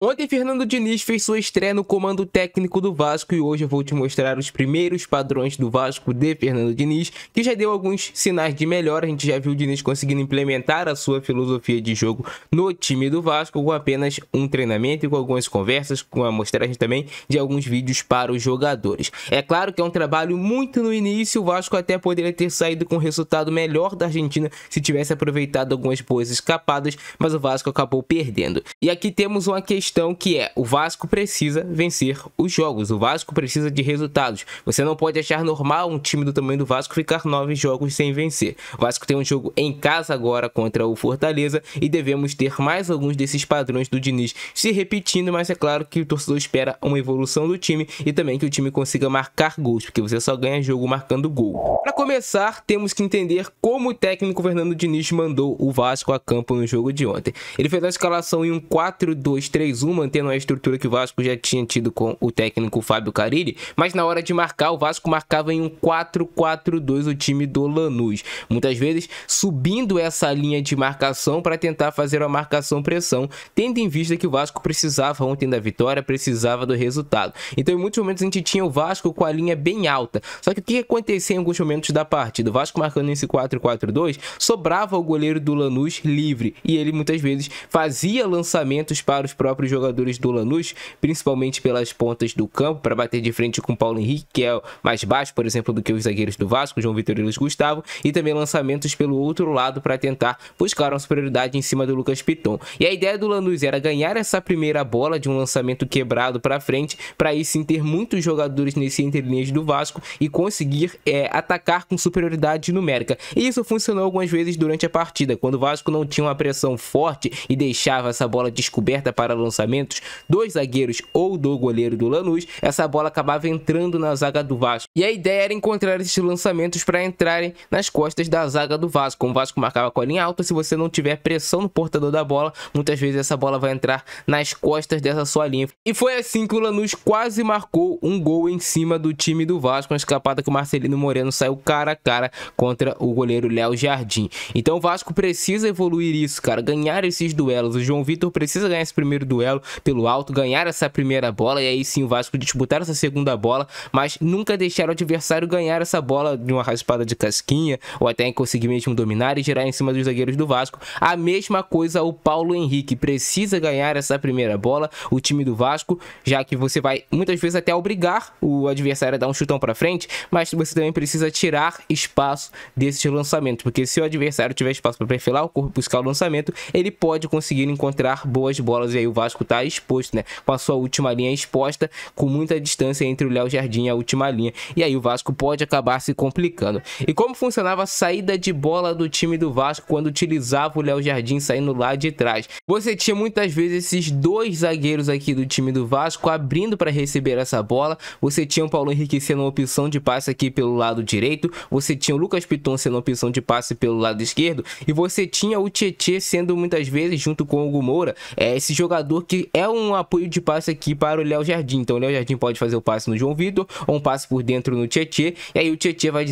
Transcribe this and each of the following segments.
Ontem, Fernando Diniz fez sua estreia no comando técnico do Vasco e hoje eu vou te mostrar os primeiros padrões do Vasco de Fernando Diniz, que já deu alguns sinais de melhora. A gente já viu o Diniz conseguindo implementar a sua filosofia de jogo no time do Vasco com apenas um treinamento e com algumas conversas, com a amostragem também de alguns vídeos para os jogadores. É claro que é um trabalho muito no início, o Vasco até poderia ter saído com um resultado melhor da Argentina se tivesse aproveitado algumas boas escapadas, mas o Vasco acabou perdendo. E aqui temos uma questão que é: o Vasco precisa vencer os jogos, o Vasco precisa de resultados. Você não pode achar normal um time do tamanho do Vasco ficar 9 jogos sem vencer. O Vasco tem um jogo em casa agora contra o Fortaleza e devemos ter mais alguns desses padrões do Diniz se repetindo, mas é claro que o torcedor espera uma evolução do time e também que o time consiga marcar gols, porque você só ganha jogo marcando gol. Para começar, temos que entender como o técnico Fernando Diniz mandou o Vasco a campo no jogo de ontem. Ele fez a escalação em um 4-2-3-1, mantendo a estrutura que o Vasco já tinha tido com o técnico Fábio Carille, mas na hora de marcar, o Vasco marcava em um 4-4-2 o time do Lanús, muitas vezes subindo essa linha de marcação para tentar fazer a marcação-pressão, tendo em vista que o Vasco precisava ontem da vitória, precisava do resultado. Então em muitos momentos a gente tinha o Vasco com a linha bem alta, só que o que acontecia em alguns momentos da partida? O Vasco marcando esse 4-4-2, sobrava o goleiro do Lanús livre, e ele muitas vezes fazia lançamentos para os próprios jogadores do Lanús, principalmente pelas pontas do campo, para bater de frente com o Paulo Henrique, que é mais baixo, por exemplo, do que os zagueiros do Vasco, João Vitor e Luiz Gustavo, e também lançamentos pelo outro lado para tentar buscar uma superioridade em cima do Lucas Piton. E a ideia do Lanús era ganhar essa primeira bola de um lançamento quebrado para frente, para aí sim ter muitos jogadores nesse entrelinhas do Vasco e conseguir atacar com superioridade numérica. E isso funcionou algumas vezes durante a partida, quando o Vasco não tinha uma pressão forte e deixava essa bola descoberta para lançamentos dos zagueiros ou do goleiro do Lanús, essa bola acabava entrando na zaga do Vasco. E a ideia era encontrar esses lançamentos para entrarem nas costas da zaga do Vasco. Como o Vasco marcava com a linha alta, se você não tiver pressão no portador da bola, muitas vezes essa bola vai entrar nas costas dessa sua linha. E foi assim que o Lanús quase marcou um gol em cima do time do Vasco, uma escapada que o Marcelino Moreno saiu cara a cara contra o goleiro Léo Jardim. Então o Vasco precisa evoluir isso, cara, ganhar esses duelos. O João Vitor precisa ganhar esse primeiro duelo pelo alto, ganhar essa primeira bola e aí sim o Vasco disputar essa segunda bola, mas nunca deixar o adversário ganhar essa bola de uma raspada de casquinha ou até conseguir mesmo dominar e girar em cima dos zagueiros do Vasco. A mesma coisa o Paulo Henrique precisa ganhar essa primeira bola, o time do Vasco, já que você vai muitas vezes até obrigar o adversário a dar um chutão para frente, mas você também precisa tirar espaço desses lançamentos, porque se o adversário tiver espaço para perfilar o corpo e buscar o lançamento, ele pode conseguir encontrar boas bolas e aí o Vasco tá exposto, né, com a sua última linha exposta, com muita distância entre o Léo Jardim e a última linha, e aí o Vasco pode acabar se complicando. E como funcionava a saída de bola do time do Vasco quando utilizava o Léo Jardim saindo lá de trás? Você tinha muitas vezes esses dois zagueiros aqui do time do Vasco abrindo para receber essa bola, você tinha o Paulo Henrique sendo uma opção de passe aqui pelo lado direito, você tinha o Lucas Piton sendo uma opção de passe pelo lado esquerdo, e você tinha o Tietê sendo muitas vezes, junto com o Hugo Moura, esse jogador que é um apoio de passe aqui para o Léo Jardim. Então o Léo Jardim pode fazer o passe no João Vitor ou um passe por dentro no Tietê, e aí o Tietê vai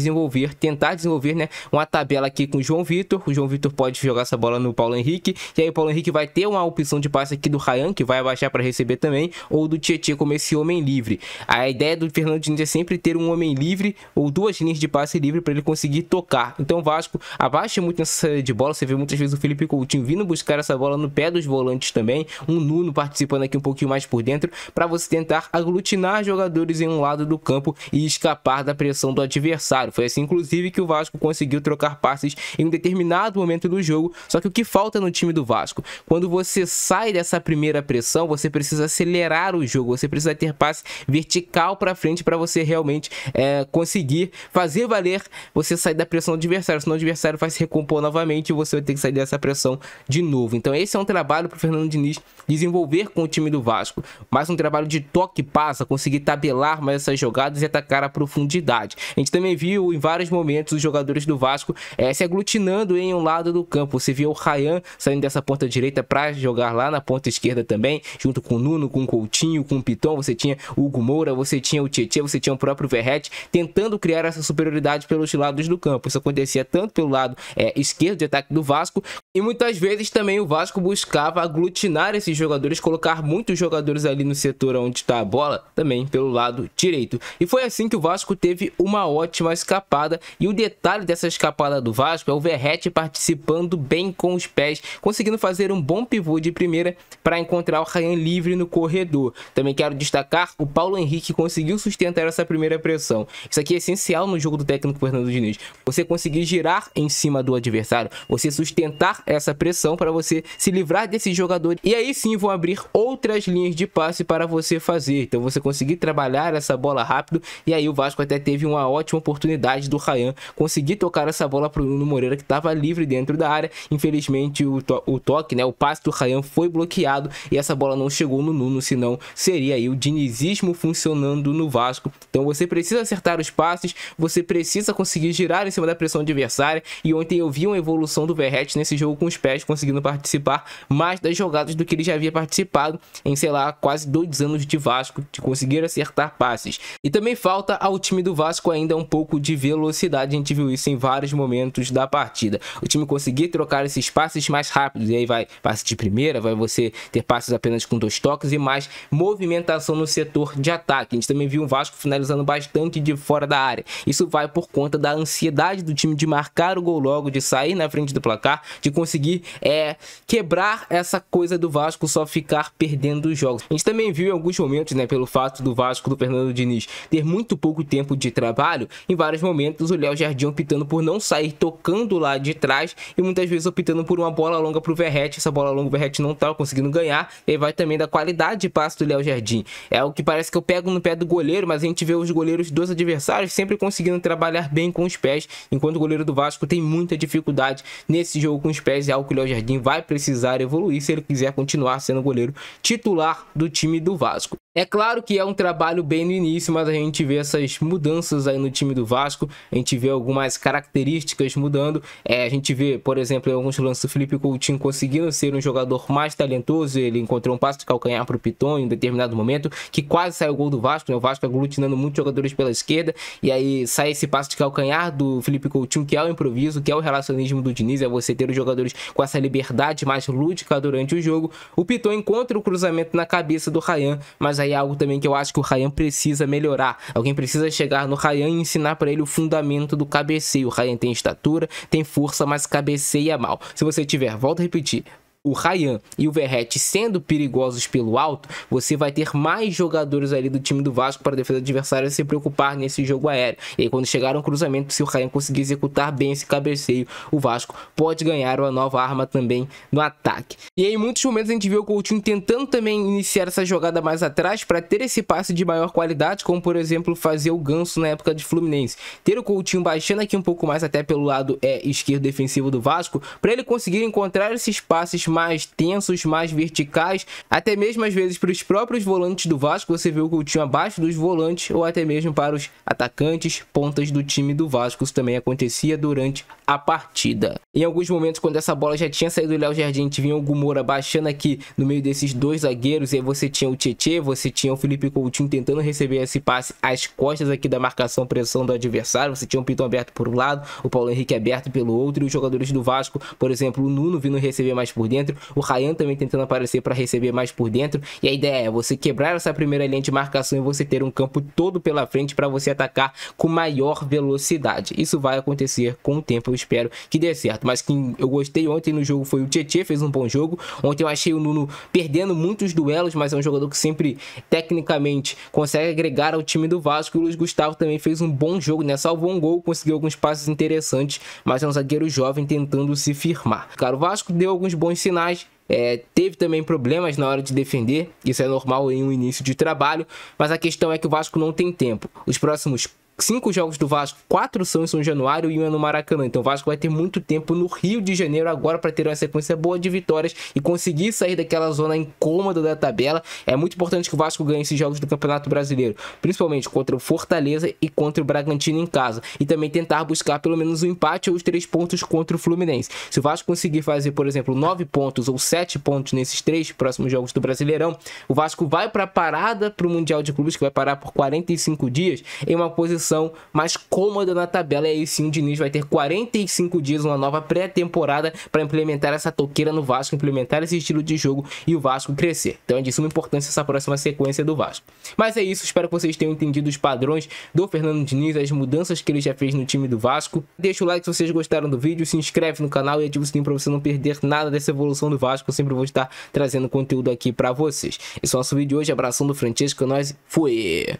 tentar desenvolver, né, uma tabela aqui com o João Vitor pode jogar essa bola no Paulo Henrique, e aí o Paulo Henrique vai ter uma opção de passe aqui do Ryan, que vai abaixar para receber também, ou do Tietê como esse homem livre. A ideia do Fernando Diniz é sempre ter um homem livre ou duas linhas de passe livre para ele conseguir tocar. Então o Vasco abaixa muito nessa saída de bola, você vê muitas vezes o Felipe Coutinho vindo buscar essa bola no pé dos volantes também, um Nuno participando aqui um pouquinho mais por dentro, para você tentar aglutinar jogadores em um lado do campo e escapar da pressão do adversário. Foi assim inclusive que o Vasco conseguiu trocar passes em um determinado momento do jogo. Só que o que falta no time do Vasco, quando você sai dessa primeira pressão, você precisa acelerar o jogo, você precisa ter passe vertical para frente para você realmente conseguir fazer valer você sair da pressão do adversário, senão o adversário vai se recompor novamente e você vai ter que sair dessa pressão de novo. Então esse é um trabalho para o Fernando Diniz desenvolver com o time do Vasco, mais um trabalho de toque e passa, conseguir tabelar mais essas jogadas e atacar a profundidade. A gente também viu em vários momentos os jogadores do Vasco se aglutinando em um lado do campo. Você viu o Ryan saindo dessa ponta direita para jogar lá na ponta esquerda também, junto com o Nuno, com o Coutinho, com o Piton. Você tinha o Hugo Moura, você tinha o Tietê, você tinha o próprio Verratti tentando criar essa superioridade pelos lados do campo. Isso acontecia tanto pelo lado esquerdo de ataque do Vasco, e muitas vezes também o Vasco buscava aglutinar esses jogadores jogadores, colocar muitos jogadores ali no setor onde está a bola, também pelo lado direito. E foi assim que o Vasco teve uma ótima escapada, e o detalhe dessa escapada do Vasco é o Verratti participando bem com os pés, conseguindo fazer um bom pivô de primeira para encontrar o Ryan livre no corredor. Também quero destacar, o Paulo Henrique conseguiu sustentar essa primeira pressão. Isso aqui é essencial no jogo do técnico Fernando Diniz. Você conseguir girar em cima do adversário, você sustentar essa pressão para você se livrar desse jogador, e aí sim vão abrir outras linhas de passe para você fazer. Então você conseguir trabalhar essa bola rápido, e aí o Vasco até teve uma ótima oportunidade do Ryan conseguir tocar essa bola para o Nuno Moreira, que estava livre dentro da área. Infelizmente o toque, né, o passe do Ryan foi bloqueado e essa bola não chegou no Nuno, senão seria aí o dinizismo funcionando no Vasco. Então você precisa acertar os passes, você precisa conseguir girar em cima da pressão adversária, e ontem eu vi uma evolução do Verratti nesse jogo com os pés, conseguindo participar mais das jogadas do que ele já havia participado em, sei lá, quase 2 anos de Vasco, de conseguir acertar passes. E também falta ao time do Vasco ainda um pouco de velocidade, a gente viu isso em vários momentos da partida. O time conseguir trocar esses passes mais rápidos, e aí vai passe de primeira, vai você ter passes apenas com 2 toques e mais movimentação no setor de ataque. A gente também viu o Vasco finalizando bastante de fora da área. Isso vai por conta da ansiedade do time de marcar o gol logo, de sair na frente do placar, de conseguir quebrar essa coisa do Vasco só ficar perdendo os jogos. A gente também viu em alguns momentos, né, pelo fato do Vasco do Fernando Diniz ter muito pouco tempo de trabalho, em vários momentos o Léo Jardim optando por não sair tocando lá de trás, e muitas vezes optando por uma bola longa para o Verratti. Essa bola longa o Verratti não estava conseguindo ganhar, e aí vai também da qualidade de passe do Léo Jardim. É o que parece que eu pego no pé do goleiro, mas a gente vê os goleiros dos adversários sempre conseguindo trabalhar bem com os pés, enquanto o goleiro do Vasco tem muita dificuldade nesse jogo com os pés. É algo que o Léo Jardim vai precisar evoluir se ele quiser continuar sendo goleiro titular do time do Vasco. É claro que é um trabalho bem no início, mas a gente vê essas mudanças aí no time do Vasco, a gente vê algumas características mudando. A gente vê, por exemplo, em alguns lances, o Felipe Coutinho conseguindo ser um jogador mais talentoso. Ele encontrou um passe de calcanhar para o Piton em um determinado momento, que quase saiu o gol do Vasco, né? O Vasco aglutinando muitos jogadores pela esquerda, e aí sai esse passe de calcanhar do Felipe Coutinho, que é o improviso, que é o relacionismo do Diniz, é você ter os jogadores com essa liberdade mais lúdica durante o jogo. O Piton encontra o cruzamento na cabeça do Ryan, mas aí é algo também que eu acho que o Ryan precisa melhorar. Alguém precisa chegar no Ryan e ensinar para ele o fundamento do cabeceio. O Ryan tem estatura, tem força, mas cabeceia mal. Se você tiver, volto a repetir, o Ryan e o Verratti sendo perigosos pelo alto, você vai ter mais jogadores ali do time do Vasco para a defesa adversária se preocupar nesse jogo aéreo. E aí quando chegar um cruzamento, se o Ryan conseguir executar bem esse cabeceio, o Vasco pode ganhar uma nova arma também no ataque. E aí em muitos momentos a gente vê o Coutinho tentando também iniciar essa jogada mais atrás para ter esse passe de maior qualidade, como por exemplo fazer o Ganso na época de Fluminense. Ter o Coutinho baixando aqui um pouco mais até pelo lado esquerdo defensivo do Vasco, para ele conseguir encontrar esses passes mais tensos, mais verticais, até mesmo às vezes para os próprios volantes do Vasco. Você vê o Coutinho abaixo dos volantes, ou até mesmo para os atacantes, pontas do time do Vasco. Isso também acontecia durante a partida. Em alguns momentos, quando essa bola já tinha saído do Léo Jardim, vinha o Gumora baixando aqui no meio desses 2 zagueiros, e aí você tinha o Tietê, você tinha o Felipe Coutinho tentando receber esse passe às costas aqui da marcação pressão do adversário. Você tinha o Piton aberto por um lado, o Paulo Henrique aberto pelo outro, e os jogadores do Vasco, por exemplo, o Nuno vindo receber mais por dentro, o Ryan também tentando aparecer para receber mais por dentro. E a ideia é você quebrar essa primeira linha de marcação e você ter um campo todo pela frente para você atacar com maior velocidade. Isso vai acontecer com o tempo, eu espero que dê certo. Mas quem eu gostei ontem no jogo foi o Tietê, fez um bom jogo. Ontem eu achei o Nuno perdendo muitos duelos, mas é um jogador que sempre tecnicamente consegue agregar ao time do Vasco. O Luiz Gustavo também fez um bom jogo, né? Salvou um gol, conseguiu alguns passes interessantes, mas é um zagueiro jovem tentando se firmar. Cara, o Vasco deu alguns bons sinais. Teve também problemas na hora de defender, isso é normal em um início de trabalho, mas a questão é que o Vasco não tem tempo. Os próximos 5 jogos do Vasco, 4 são em São Januário e 1 é no Maracanã. Então o Vasco vai ter muito tempo no Rio de Janeiro agora para ter uma sequência boa de vitórias e conseguir sair daquela zona incômoda da tabela. É muito importante que o Vasco ganhe esses jogos do Campeonato Brasileiro, principalmente contra o Fortaleza e contra o Bragantino em casa, e também tentar buscar pelo menos um empate ou os 3 pontos contra o Fluminense. Se o Vasco conseguir fazer, por exemplo, 9 pontos ou 7 pontos nesses 3 próximos jogos do Brasileirão, o Vasco vai para a parada para o Mundial de Clubes, que vai parar por 45 dias, em uma posição posição mais cômoda na tabela, e aí sim o Diniz vai ter 45 dias, uma nova pré-temporada para implementar essa toqueira no Vasco, implementar esse estilo de jogo e o Vasco crescer. Então é de suma importância essa próxima sequência do Vasco. Mas é isso, espero que vocês tenham entendido os padrões do Fernando Diniz, as mudanças que ele já fez no time do Vasco. Deixa o like se vocês gostaram do vídeo, se inscreve no canal e ativa o sininho para você não perder nada dessa evolução do Vasco. Eu sempre vou estar trazendo conteúdo aqui para vocês. Esse é o nosso vídeo de hoje, abração do Francesco, nós fui!